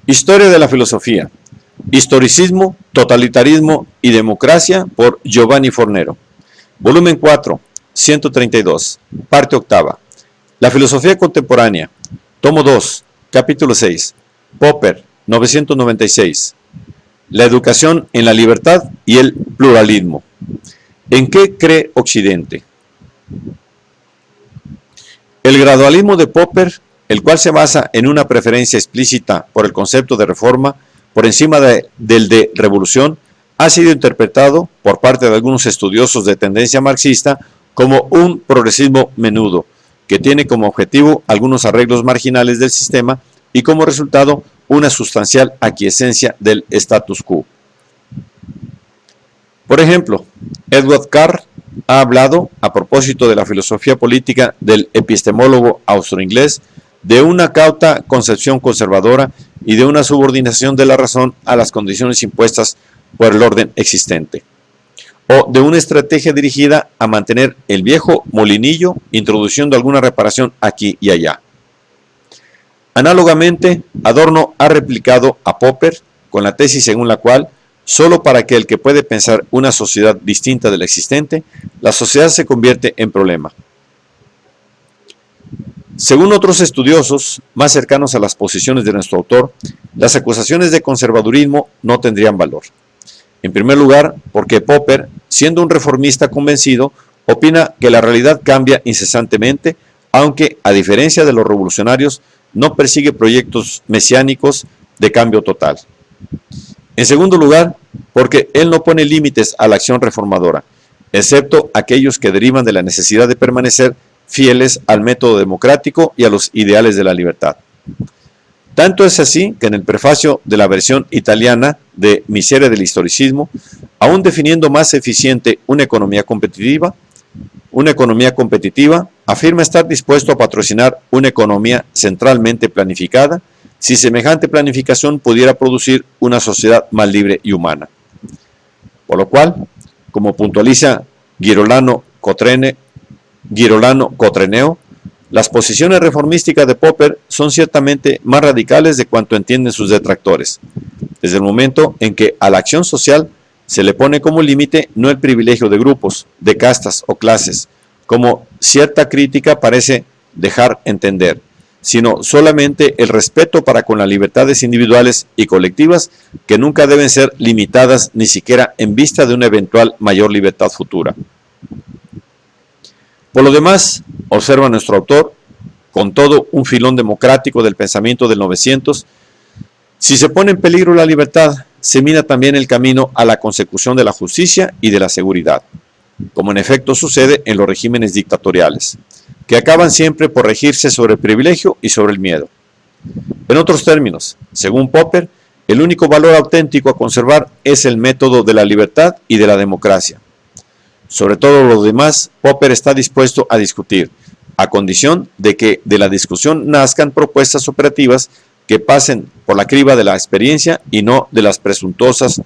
Historia de la filosofía. Historicismo, totalitarismo y democracia por Giovanni Fornero. Volumen 4, 132, parte octava. La filosofía contemporánea. Tomo 2, capítulo 6. Popper, 996. La educación en la libertad y el pluralismo. ¿En qué cree Occidente? El gradualismo de Popper, el cual se basa en una preferencia explícita por el concepto de reforma por encima del de revolución, ha sido interpretado por parte de algunos estudiosos de tendencia marxista como un progresismo menudo, que tiene como objetivo algunos arreglos marginales del sistema y como resultado una sustancial aquiescencia del status quo. Por ejemplo, Edward Carr ha hablado, a propósito de la filosofía política del epistemólogo austroinglés, de una cauta concepción conservadora y de una subordinación de la razón a las condiciones impuestas por el orden existente, o de una estrategia dirigida a mantener el viejo molinillo, introduciendo alguna reparación aquí y allá. Análogamente, Adorno ha replicado a Popper con la tesis según la cual, solo para aquel que puede pensar una sociedad distinta de la existente, la sociedad se convierte en problema. Según otros estudiosos, más cercanos a las posiciones de nuestro autor, las acusaciones de conservadurismo no tendrían valor. En primer lugar, porque Popper, siendo un reformista convencido, opina que la realidad cambia incesantemente, aunque, a diferencia de los revolucionarios, no persigue proyectos mesiánicos de cambio total. En segundo lugar, porque él no pone límites a la acción reformadora, excepto aquellos que derivan de la necesidad de permanecer fieles al método democrático y a los ideales de la libertad. Tanto es así que en el prefacio de la versión italiana de Miseria del historicismo, aún definiendo más eficiente una economía competitiva, afirma estar dispuesto a patrocinar una economía centralmente planificada, si semejante planificación pudiera producir una sociedad más libre y humana. Por lo cual, como puntualiza Girolamo Cotreneo, las posiciones reformísticas de Popper son ciertamente más radicales de cuanto entienden sus detractores, desde el momento en que a la acción social se le pone como límite no el privilegio de grupos, de castas o clases, como cierta crítica parece dejar entender, sino solamente el respeto para con las libertades individuales y colectivas que nunca deben ser limitadas ni siquiera en vista de una eventual mayor libertad futura. Por lo demás, observa nuestro autor, con todo un filón democrático del pensamiento del 900, si se pone en peligro la libertad, se mina también el camino a la consecución de la justicia y de la seguridad, como en efecto sucede en los regímenes dictatoriales, que acaban siempre por regirse sobre el privilegio y sobre el miedo. En otros términos, según Popper, el único valor auténtico a conservar es el método de la libertad y de la democracia. Sobre todo lo demás, Popper está dispuesto a discutir, a condición de que de la discusión nazcan propuestas operativas que pasen por la criba de la experiencia y no de las presuntuosas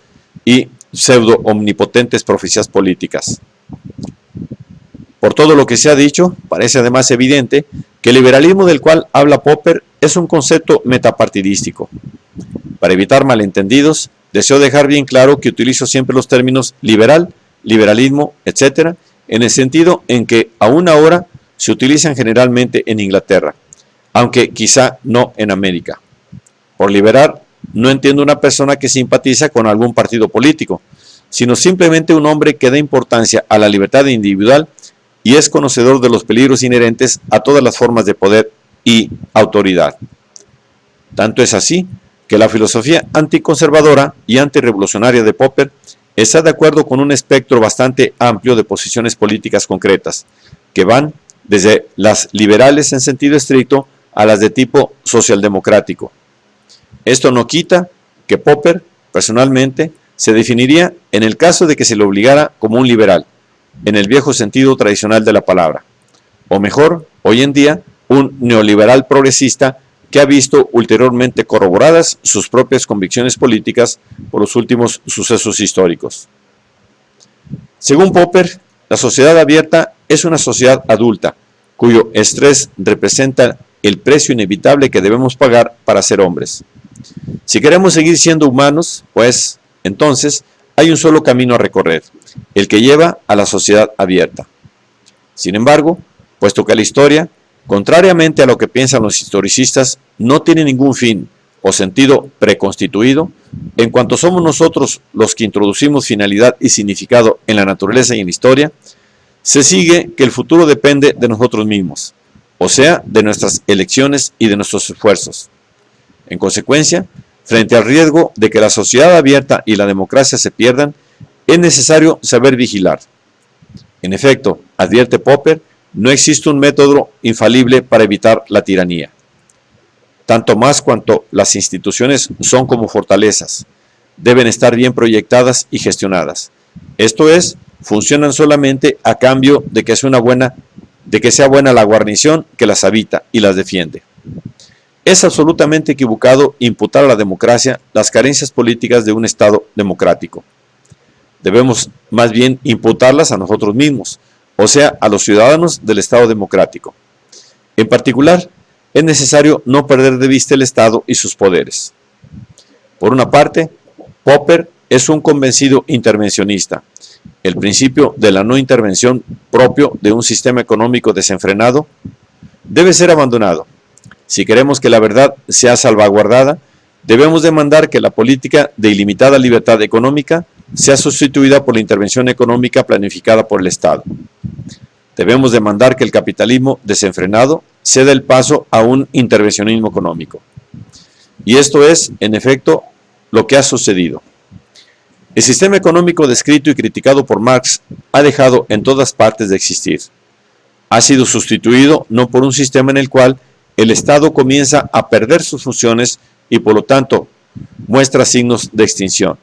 y pseudo-omnipotentes profecías políticas. Por todo lo que se ha dicho, parece además evidente que el liberalismo del cual habla Popper es un concepto metapartidístico. Para evitar malentendidos, deseo dejar bien claro que utilizo siempre los términos liberal, liberalismo, etc., en el sentido en que aún ahora se utilizan generalmente en Inglaterra, aunque quizá no en América. Por liberal no entiendo una persona que simpatiza con algún partido político, sino simplemente un hombre que da importancia a la libertad individual y es conocedor de los peligros inherentes a todas las formas de poder y autoridad. Tanto es así que la filosofía anticonservadora y antirrevolucionaria de Popper está de acuerdo con un espectro bastante amplio de posiciones políticas concretas, que van desde las liberales en sentido estricto a las de tipo socialdemocrático. Esto no quita que Popper, personalmente, se definiría en el caso de que se le obligara como un liberal, en el viejo sentido tradicional de la palabra, o mejor, hoy en día, un neoliberal progresista que ha visto ulteriormente corroboradas sus propias convicciones políticas por los últimos sucesos históricos. Según Popper, la sociedad abierta es una sociedad adulta, cuyo estrés representa el precio inevitable que debemos pagar para ser hombres. Si queremos seguir siendo humanos, pues entonces hay un solo camino a recorrer, el que lleva a la sociedad abierta. Sin embargo, puesto que la historia, contrariamente a lo que piensan los historicistas, no tiene ningún fin o sentido preconstituido, en cuanto somos nosotros los que introducimos finalidad y significado en la naturaleza y en la historia, se sigue que el futuro depende de nosotros mismos, o sea, de nuestras elecciones y de nuestros esfuerzos. En consecuencia, frente al riesgo de que la sociedad abierta y la democracia se pierdan, es necesario saber vigilar. En efecto, advierte Popper, no existe un método infalible para evitar la tiranía. Tanto más cuanto las instituciones son como fortalezas, deben estar bien proyectadas y gestionadas. Esto es, funcionan solamente a cambio de que sea buena la guarnición que las habita y las defiende. Es absolutamente equivocado imputar a la democracia las carencias políticas de un Estado democrático. Debemos más bien imputarlas a nosotros mismos, o sea, a los ciudadanos del Estado democrático. En particular, es necesario no perder de vista el Estado y sus poderes. Por una parte, Popper es un convencido intervencionista. El principio de la no intervención propio de un sistema económico desenfrenado debe ser abandonado. Si queremos que la verdad sea salvaguardada, debemos demandar que la política de ilimitada libertad económica sea sustituida por la intervención económica planificada por el Estado. Debemos demandar que el capitalismo desenfrenado ceda el paso a un intervencionismo económico. Y esto es, en efecto, lo que ha sucedido. El sistema económico descrito y criticado por Marx ha dejado en todas partes de existir. Ha sido sustituido no por un sistema en el cual el Estado comienza a perder sus funciones y por lo tanto muestra signos de extinción,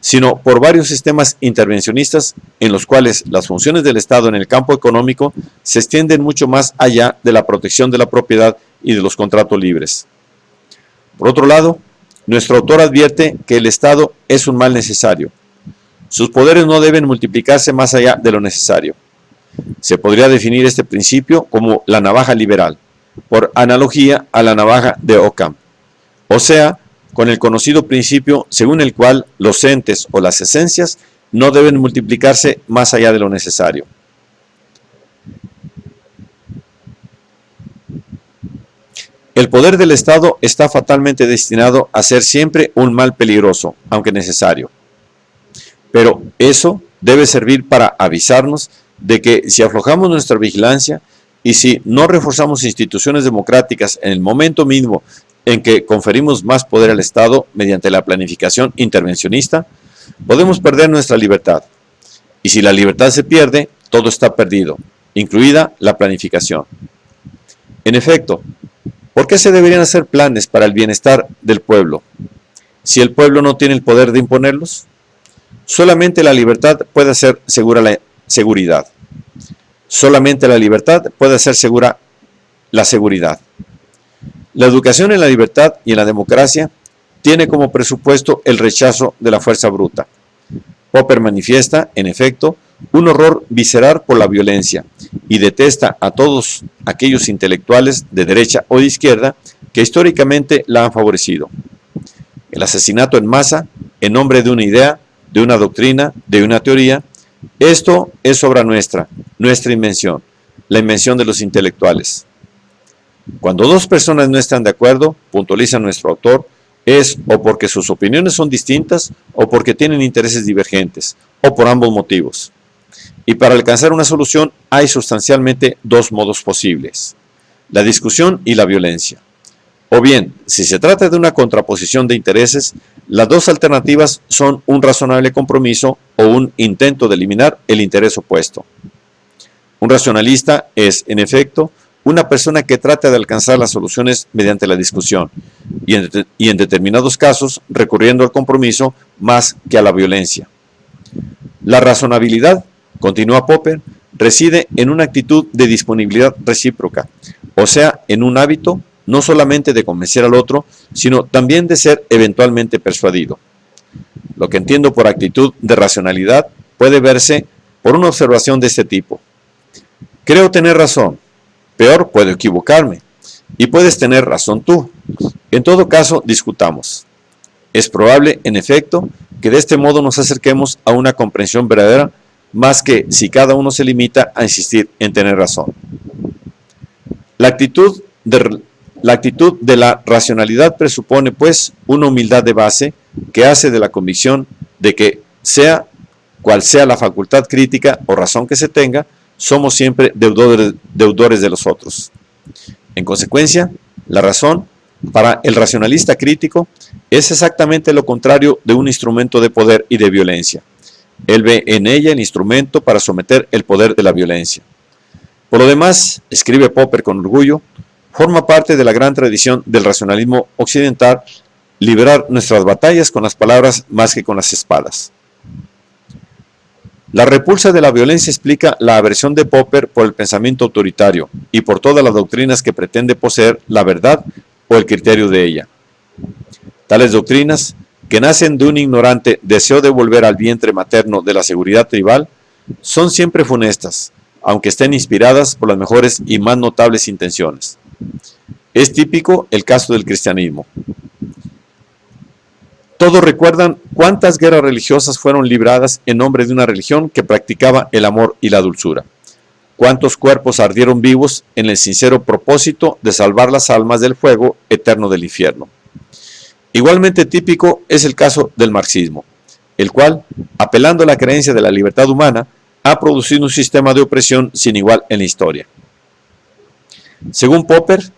sino por varios sistemas intervencionistas en los cuales las funciones del Estado en el campo económico se extienden mucho más allá de la protección de la propiedad y de los contratos libres. Por otro lado, nuestro autor advierte que el Estado es un mal necesario. Sus poderes no deben multiplicarse más allá de lo necesario. Se podría definir este principio como la navaja liberal, por analogía a la navaja de Occam, o sea, con el conocido principio según el cual los entes o las esencias no deben multiplicarse más allá de lo necesario. El poder del Estado está fatalmente destinado a ser siempre un mal peligroso, aunque necesario. Pero eso debe servir para avisarnos de que si aflojamos nuestra vigilancia y si no reforzamos instituciones democráticas en el momento mismo en que conferimos más poder al Estado mediante la planificación intervencionista, podemos perder nuestra libertad. Y si la libertad se pierde, todo está perdido, incluida la planificación. En efecto, ¿por qué se deberían hacer planes para el bienestar del pueblo si el pueblo no tiene el poder de imponerlos? Solamente la libertad puede hacer segura la seguridad. Solamente la libertad puede hacer segura la seguridad. La educación en la libertad y en la democracia tiene como presupuesto el rechazo de la fuerza bruta. Popper manifiesta, en efecto, un horror visceral por la violencia y detesta a todos aquellos intelectuales de derecha o de izquierda que históricamente la han favorecido. El asesinato en masa, en nombre de una idea, de una doctrina, de una teoría, esto es obra nuestra, nuestra invención, la invención de los intelectuales. Cuando dos personas no están de acuerdo, puntualiza nuestro autor, es o porque sus opiniones son distintas o porque tienen intereses divergentes, o por ambos motivos. Y para alcanzar una solución hay sustancialmente dos modos posibles, la discusión y la violencia. O bien, si se trata de una contraposición de intereses, las dos alternativas son un razonable compromiso o un intento de eliminar el interés opuesto. Un racionalista es, en efecto, una persona que trata de alcanzar las soluciones mediante la discusión y en determinados casos recurriendo al compromiso más que a la violencia. La razonabilidad, continúa Popper, reside en una actitud de disponibilidad recíproca, o sea, en un hábito no solamente de convencer al otro, sino también de ser eventualmente persuadido. Lo que entiendo por actitud de racionalidad puede verse por una observación de este tipo. Creo tener razón, peor puedo equivocarme, y puedes tener razón tú. En todo caso, discutamos. Es probable, en efecto, que de este modo nos acerquemos a una comprensión verdadera, más que si cada uno se limita a insistir en tener razón. La actitud de la racionalidad presupone, pues, una humildad de base que hace de la convicción de que, sea cual sea la facultad crítica o razón que se tenga, somos siempre deudores de los otros. En consecuencia, la razón, para el racionalista crítico, es exactamente lo contrario de un instrumento de poder y de violencia. Él ve en ella el instrumento para someter el poder de la violencia. Por lo demás, escribe Popper con orgullo, forma parte de la gran tradición del racionalismo occidental liberar nuestras batallas con las palabras más que con las espadas. La repulsa de la violencia explica la aversión de Popper por el pensamiento autoritario y por todas las doctrinas que pretende poseer la verdad o el criterio de ella. Tales doctrinas, que nacen de un ignorante deseo de volver al vientre materno de la seguridad tribal, son siempre funestas, aunque estén inspiradas por las mejores y más notables intenciones. Es típico el caso del cristianismo. Todos recuerdan cuántas guerras religiosas fueron libradas en nombre de una religión que practicaba el amor y la dulzura. Cuántos cuerpos ardieron vivos en el sincero propósito de salvar las almas del fuego eterno del infierno. Igualmente típico es el caso del marxismo, el cual, apelando a la creencia de la libertad humana, ha producido un sistema de opresión sin igual en la historia. Según Popper,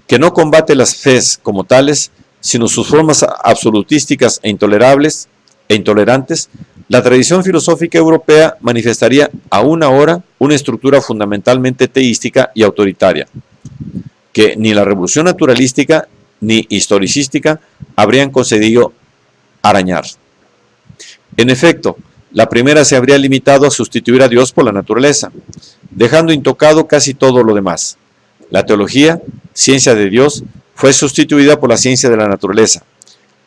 que no combate las fes como tales, sino sus formas absolutísticas e intolerantes, la tradición filosófica europea manifestaría aún ahora una estructura fundamentalmente teística y autoritaria, que ni la revolución naturalística ni historicística habrían conseguido arañar. En efecto, la primera se habría limitado a sustituir a Dios por la naturaleza, dejando intocado casi todo lo demás. La teología, ciencia de Dios, fue sustituida por la ciencia de la naturaleza,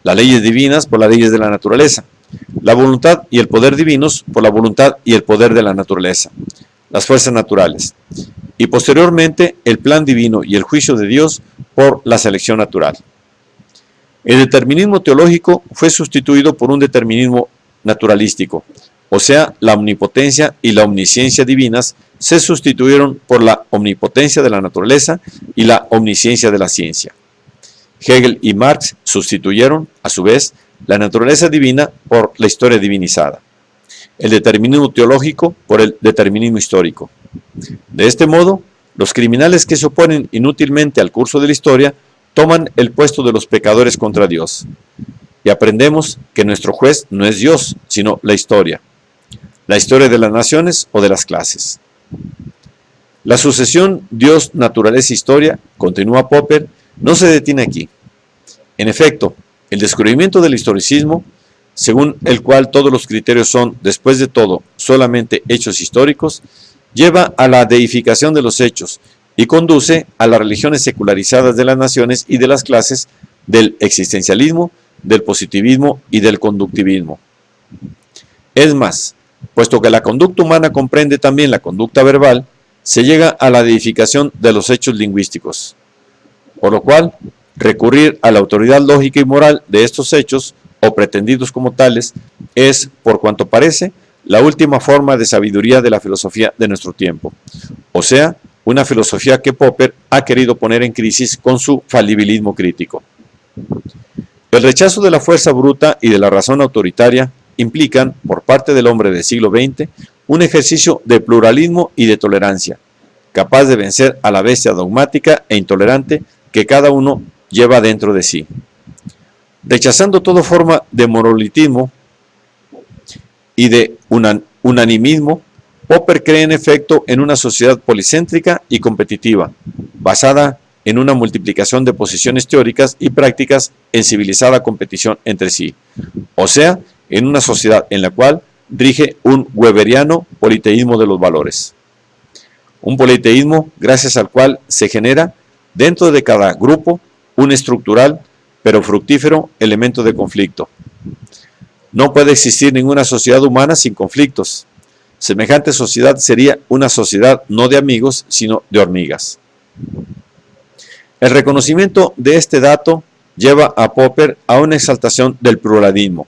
las leyes divinas por las leyes de la naturaleza, la voluntad y el poder divinos por la voluntad y el poder de la naturaleza, las fuerzas naturales, y posteriormente el plan divino y el juicio de Dios por la selección natural. El determinismo teológico fue sustituido por un determinismo naturalístico, o sea, la omnipotencia y la omnisciencia divinas se sustituyeron por la omnipotencia de la naturaleza y la omnisciencia de la ciencia. Hegel y Marx sustituyeron, a su vez, la naturaleza divina por la historia divinizada, el determinismo teológico por el determinismo histórico. De este modo, los criminales que se oponen inútilmente al curso de la historia toman el puesto de los pecadores contra Dios. Y aprendemos que nuestro juez no es Dios, sino la historia de las naciones o de las clases. La sucesión Dios, naturaleza, historia, continúa Popper, no se detiene aquí. En efecto, el descubrimiento del historicismo, según el cual todos los criterios son, después de todo, solamente hechos históricos, lleva a la deificación de los hechos y conduce a las religiones secularizadas de las naciones y de las clases, del existencialismo, del positivismo y del conductivismo. Es más, puesto que la conducta humana comprende también la conducta verbal, se llega a la deificación de los hechos lingüísticos, por lo cual recurrir a la autoridad lógica y moral de estos hechos, o pretendidos como tales, es, por cuanto parece, la última forma de sabiduría de la filosofía de nuestro tiempo, o sea, una filosofía que Popper ha querido poner en crisis con su falibilismo crítico. El rechazo de la fuerza bruta y de la razón autoritaria implican, por parte del hombre del siglo XX, un ejercicio de pluralismo y de tolerancia, capaz de vencer a la bestia dogmática e intolerante que cada uno lleva dentro de sí. Rechazando toda forma de monolitismo y de unanimismo, Popper cree en efecto en una sociedad policéntrica y competitiva, basada en una multiplicación de posiciones teóricas y prácticas en civilizada competición entre sí, o sea, en una sociedad en la cual rige un weberiano politeísmo de los valores. Un politeísmo gracias al cual se genera, dentro de cada grupo, un estructural, pero fructífero elemento de conflicto. No puede existir ninguna sociedad humana sin conflictos. Semejante sociedad sería una sociedad no de amigos, sino de hormigas. El reconocimiento de este dato lleva a Popper a una exaltación del pluralismo,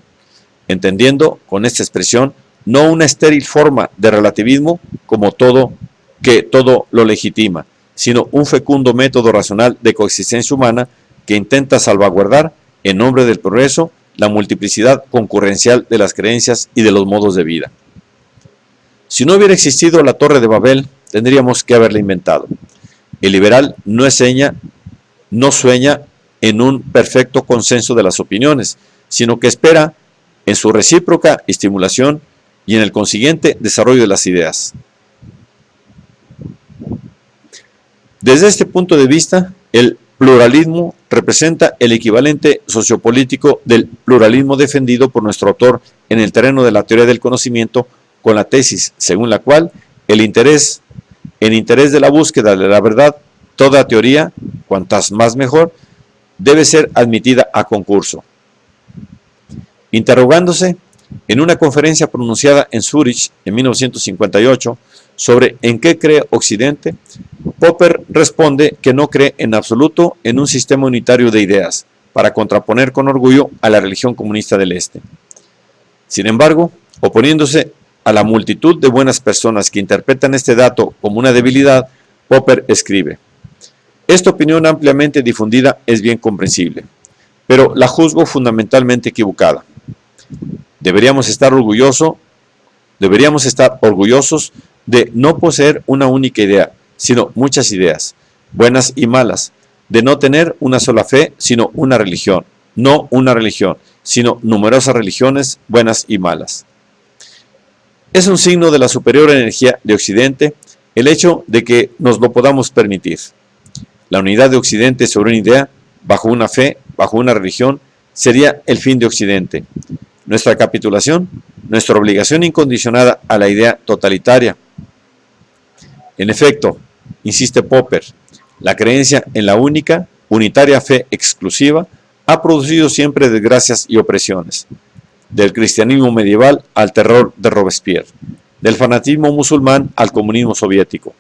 entendiendo con esta expresión no una estéril forma de relativismo como que todo lo legitima, sino un fecundo método racional de coexistencia humana que intenta salvaguardar, en nombre del progreso, la multiplicidad concurrencial de las creencias y de los modos de vida. Si no hubiera existido la Torre de Babel, tendríamos que haberla inventado. El liberal no sueña en un perfecto consenso de las opiniones, sino que espera en su recíproca estimulación y en el consiguiente desarrollo de las ideas. Desde este punto de vista, el pluralismo representa el equivalente sociopolítico del pluralismo defendido por nuestro autor en el terreno de la teoría del conocimiento, con la tesis según la cual en interés de la búsqueda de la verdad, toda teoría, cuantas más mejor, debe ser admitida a concurso. Interrogándose en una conferencia pronunciada en Zúrich en 1958 sobre en qué cree Occidente, Popper responde que no cree en absoluto en un sistema unitario de ideas para contraponer con orgullo a la religión comunista del Este. Sin embargo, oponiéndose a la multitud de buenas personas que interpretan este dato como una debilidad, Popper escribe: esta opinión ampliamente difundida es bien comprensible, pero la juzgo fundamentalmente equivocada. Deberíamos estar orgullosos de no poseer una única idea, sino muchas ideas, buenas y malas, de no tener una sola fe, sino una religión, no una religión, sino numerosas religiones, buenas y malas. Es un signo de la superior energía de Occidente el hecho de que nos lo podamos permitir. La unidad de Occidente sobre una idea, bajo una fe, bajo una religión, sería el fin de Occidente. Nuestra capitulación, nuestra obligación incondicionada a la idea totalitaria. En efecto, insiste Popper, la creencia en la única, unitaria fe exclusiva ha producido siempre desgracias y opresiones. Del cristianismo medieval al terror de Robespierre, del fanatismo musulmán al comunismo soviético.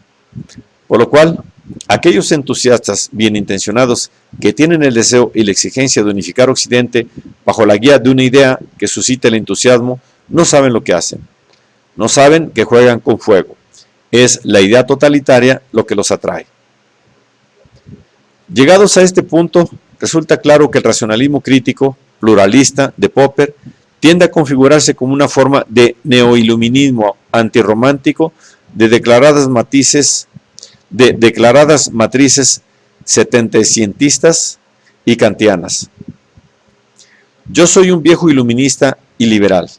Por lo cual, aquellos entusiastas bien intencionados que tienen el deseo y la exigencia de unificar Occidente bajo la guía de una idea que suscite el entusiasmo, no saben lo que hacen. No saben que juegan con fuego. Es la idea totalitaria lo que los atrae. Llegados a este punto, resulta claro que el racionalismo crítico, pluralista de Popper, tiende a configurarse como una forma de neoiluminismo antirromántico de declaradas matrices setecientistas y kantianas. Yo soy un viejo iluminista y liberal.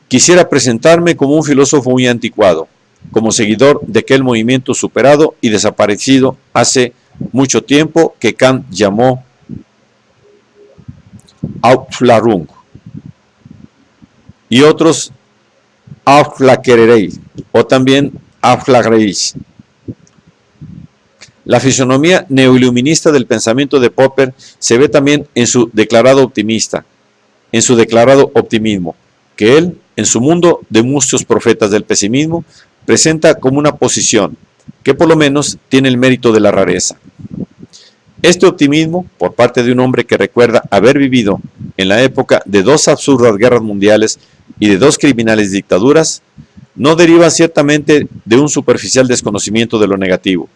Quisiera presentarme como un filósofo muy anticuado, como seguidor de aquel movimiento superado y desaparecido hace mucho tiempo que Kant llamó Aufklärung y otros Aufklärerei o también Aufklärerei. La fisonomía neoiluminista del pensamiento de Popper se ve también en su declarado optimismo, que él, en su mundo de muchos profetas del pesimismo, presenta como una posición que por lo menos tiene el mérito de la rareza. Este optimismo, por parte de un hombre que recuerda haber vivido en la época de dos absurdas guerras mundiales y de dos criminales dictaduras, no deriva ciertamente de un superficial desconocimiento de lo negativo.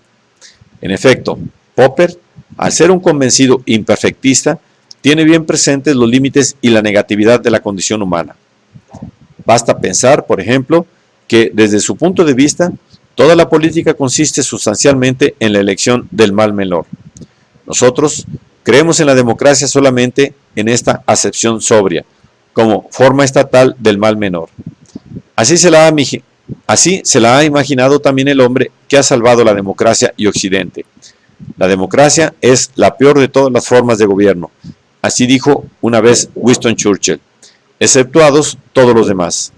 En efecto, Popper, al ser un convencido imperfectista, tiene bien presentes los límites y la negatividad de la condición humana. Basta pensar, por ejemplo, que desde su punto de vista, toda la política consiste sustancialmente en la elección del mal menor. Nosotros creemos en la democracia solamente en esta acepción sobria, como forma estatal del mal menor. Así se la ha imaginado también el hombre que ha salvado la democracia y Occidente. La democracia es la peor de todas las formas de gobierno. Así dijo una vez Winston Churchill, exceptuados todos los demás.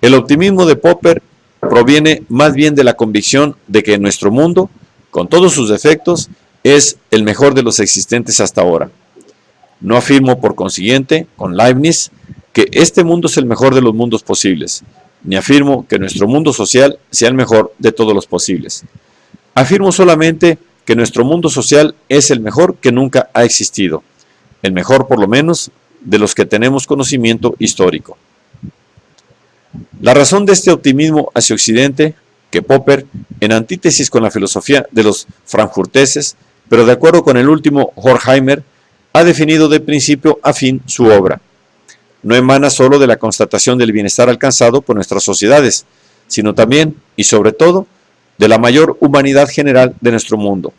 El optimismo de Popper proviene más bien de la convicción de que nuestro mundo, con todos sus defectos, es el mejor de los existentes hasta ahora. No afirmo, por consiguiente, con Leibniz, que este mundo es el mejor de los mundos posibles, ni afirmo que nuestro mundo social sea el mejor de todos los posibles. Afirmo solamente que nuestro mundo social es el mejor que nunca ha existido, el mejor por lo menos de los que tenemos conocimiento histórico. La razón de este optimismo hacia Occidente, que Popper, en antítesis con la filosofía de los frankfurteses, pero de acuerdo con el último Horkheimer, ha definido de principio a fin su obra, no emana solo de la constatación del bienestar alcanzado por nuestras sociedades, sino también, y sobre todo, de la mayor humanidad general de nuestro mundo,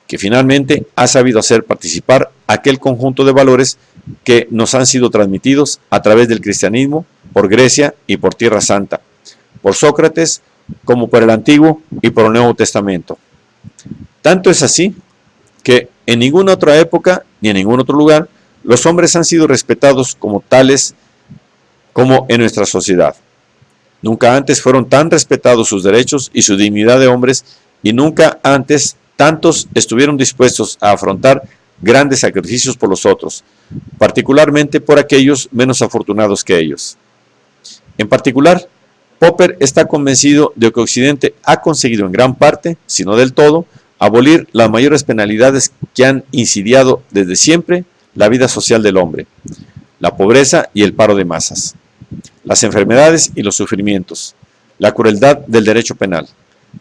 que finalmente ha sabido hacer participar aquel conjunto de valores que nos han sido transmitidos a través del cristianismo, por Grecia y por Tierra Santa, por Sócrates, como por el Antiguo y por el Nuevo Testamento. Tanto es así que en ninguna otra época ni en ningún otro lugar los hombres han sido respetados como tales como en nuestra sociedad. Nunca antes fueron tan respetados sus derechos y su dignidad de hombres, y nunca antes tantos estuvieron dispuestos a afrontar grandes sacrificios por los otros, particularmente por aquellos menos afortunados que ellos. En particular, Popper está convencido de que Occidente ha conseguido en gran parte, si no del todo, abolir las mayores penalidades que han insidiado desde siempre la vida social del hombre, la pobreza y el paro de masas, las enfermedades y los sufrimientos, la crueldad del derecho penal,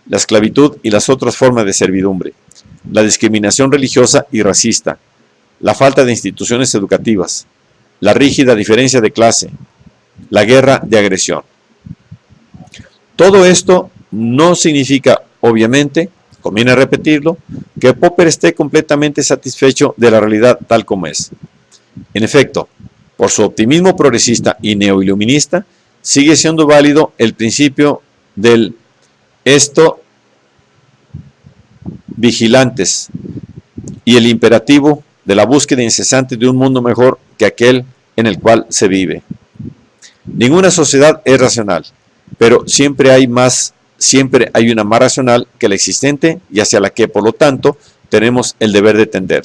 la esclavitud y las otras formas de servidumbre, la discriminación religiosa y racista, la falta de instituciones educativas, la rígida diferencia de clase, la guerra de agresión. Todo esto no significa, obviamente, conviene repetirlo, que Popper esté completamente satisfecho de la realidad tal como es. En efecto, por su optimismo progresista y neoiluminista, sigue siendo válido el principio del esto vigilantes y el imperativo de la búsqueda incesante de un mundo mejor que aquel en el cual se vive. Ninguna sociedad es racional, pero siempre hay una más racional que la existente y hacia la que, por lo tanto, tenemos el deber de tender.